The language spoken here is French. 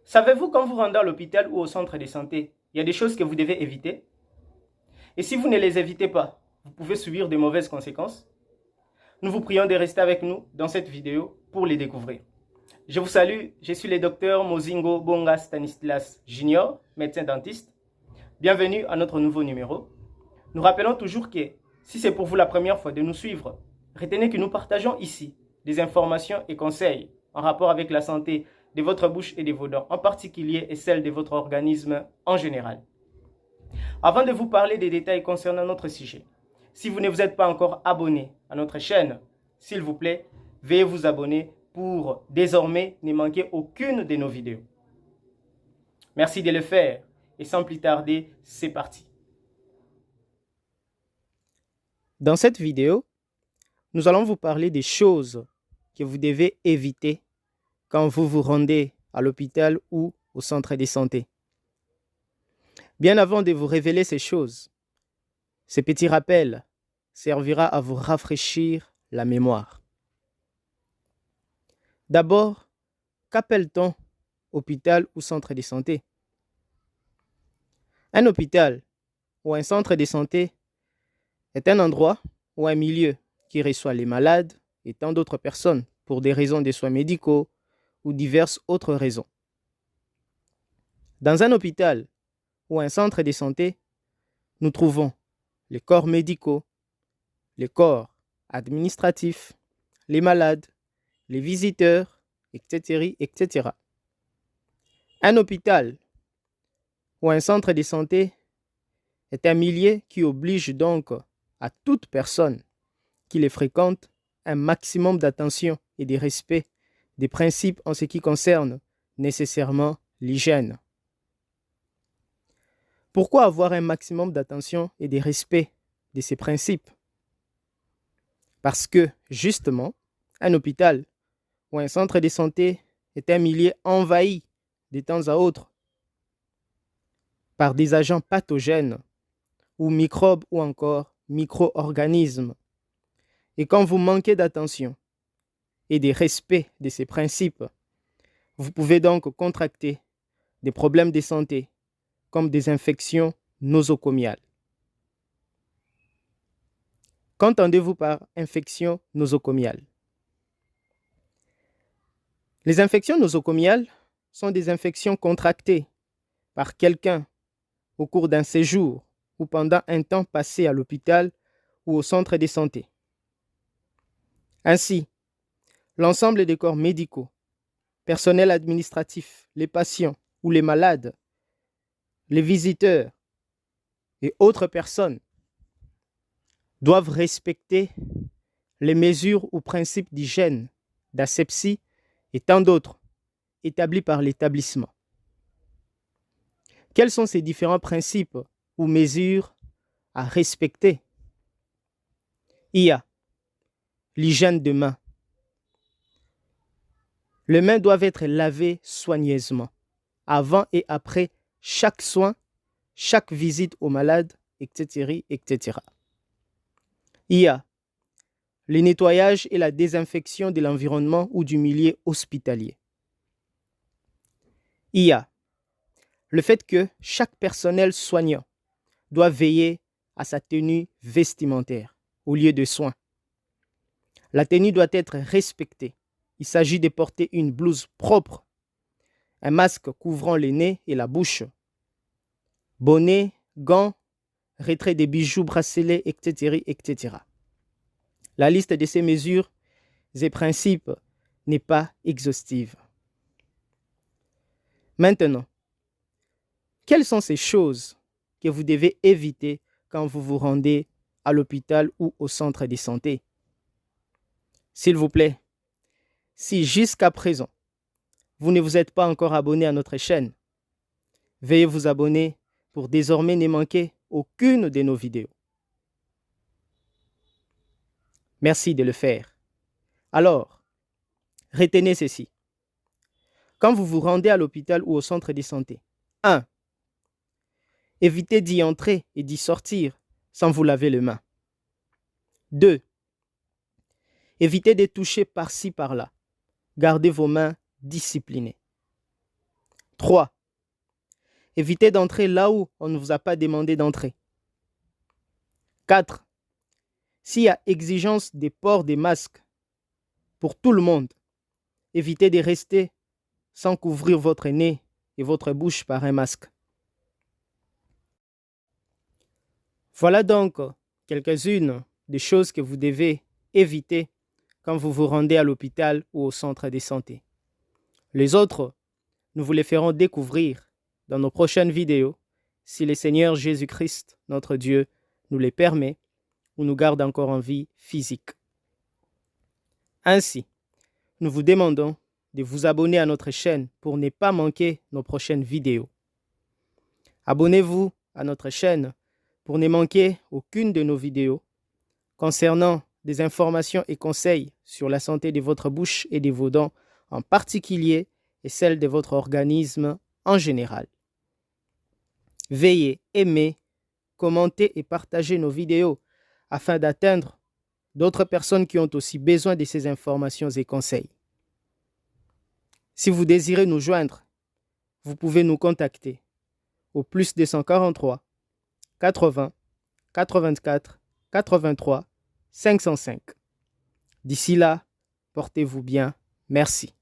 Savez-vous quand vous rendez à l'hôpital ou au centre de santé, il y a des choses que vous devez éviter? Et si vous ne les évitez pas, vous pouvez subir de mauvaises conséquences. Nous vous prions de rester avec nous dans cette vidéo pour les découvrir. Je vous salue, je suis le docteur Mozingo Bonga Stanislas Junior, médecin dentiste. Bienvenue à notre nouveau numéro. Nous rappelons toujours que si c'est pour vous la première fois de nous suivre, retenez que nous partageons ici des informations et conseils en rapport avec la santé de votre bouche et de vos dents en particulier et celle de votre organisme en général. Avant de vous parler des détails concernant notre sujet, si vous ne vous êtes pas encore abonné à notre chaîne, s'il vous plaît, veuillez vous abonner pour désormais ne manquer aucune de nos vidéos. Merci de le faire et sans plus tarder, c'est parti. Dans cette vidéo, nous allons vous parler des choses que vous devez éviter quand vous vous rendez à l'hôpital ou au centre de santé. Bien avant de vous révéler ces choses, ce petit rappel servira à vous rafraîchir la mémoire. D'abord, qu'appelle-t-on hôpital ou centre de santé? Un hôpital ou un centre de santé est un endroit ou un milieu qui reçoit les malades et tant d'autres personnes pour des raisons de soins médicaux ou diverses autres raisons. Dans un hôpital ou un centre de santé, nous trouvons les corps médicaux, les corps administratifs, les malades, les visiteurs, etc., etc. Un hôpital ou un centre de santé est un milieu qui oblige donc à toute personne qui les fréquente un maximum d'attention et de respect des principes en ce qui concerne nécessairement l'hygiène. Pourquoi avoir un maximum d'attention et de respect de ces principes? Parce que, justement, un hôpital ou un centre de santé est un milieu envahi de temps à autre par des agents pathogènes ou microbes ou encore micro-organismes. Et quand vous manquez d'attention et de respect de ces principes, vous pouvez donc contracter des problèmes de santé comme des infections nosocomiales. Qu'entendez-vous par infection nosocomiale? Les infections nosocomiales sont des infections contractées par quelqu'un au cours d'un séjour ou pendant un temps passé à l'hôpital ou au centre de santé. Ainsi, l'ensemble des corps médicaux, personnel administratif, les patients ou les malades, les visiteurs et autres personnes doivent respecter les mesures ou principes d'hygiène, d'asepsie et tant d'autres établis par l'établissement. Quels sont ces différents principes ou mesures à respecter? Il y a l'hygiène de main. Les mains doivent être lavées soigneusement, avant et après chaque soin, chaque visite au malade, etc., etc. Il y a le nettoyage et la désinfection de l'environnement ou du milieu hospitalier. Il y a le fait que chaque personnel soignant doit veiller à sa tenue vestimentaire au lieu de soins. La tenue doit être respectée. Il s'agit de porter une blouse propre, un masque couvrant le nez et la bouche, bonnet, gants, retrait des bijoux, bracelets, etc., etc. La liste de ces mesures et principes n'est pas exhaustive. Maintenant, quelles sont ces choses que vous devez éviter quand vous vous rendez à l'hôpital ou au centre de santé? S'il vous plaît, si jusqu'à présent, vous ne vous êtes pas encore abonné à notre chaîne, veuillez vous abonner pour désormais ne manquer aucune de nos vidéos. Merci de le faire. Alors, retenez ceci. Quand vous vous rendez à l'hôpital ou au centre de santé, 1. Évitez d'y entrer et d'y sortir sans vous laver les mains. 2. Évitez de toucher par-ci par-là. Gardez vos mains disciplinées. 3. Évitez d'entrer là où on ne vous a pas demandé d'entrer. 4. S'il y a exigence des ports des masques pour tout le monde, évitez de rester sans couvrir votre nez et votre bouche par un masque. Voilà donc quelques-unes des choses que vous devez éviter quand vous vous rendez à l'hôpital ou au centre de santé. Les autres, nous vous les ferons découvrir dans nos prochaines vidéos, si le Seigneur Jésus-Christ, notre Dieu, nous les permet ou nous garde encore en vie physique. Ainsi, nous vous demandons de vous abonner à notre chaîne pour ne pas manquer nos prochaines vidéos. Abonnez-vous à notre chaîne pour ne manquer aucune de nos vidéos concernant des informations et conseils sur la santé de votre bouche et de vos dents en particulier et celle de votre organisme en général. Veuillez aimer, commenter et partager nos vidéos afin d'atteindre d'autres personnes qui ont aussi besoin de ces informations et conseils. Si vous désirez nous joindre, vous pouvez nous contacter au plus 243 80 84 83 505. D'ici là, portez-vous bien. Merci.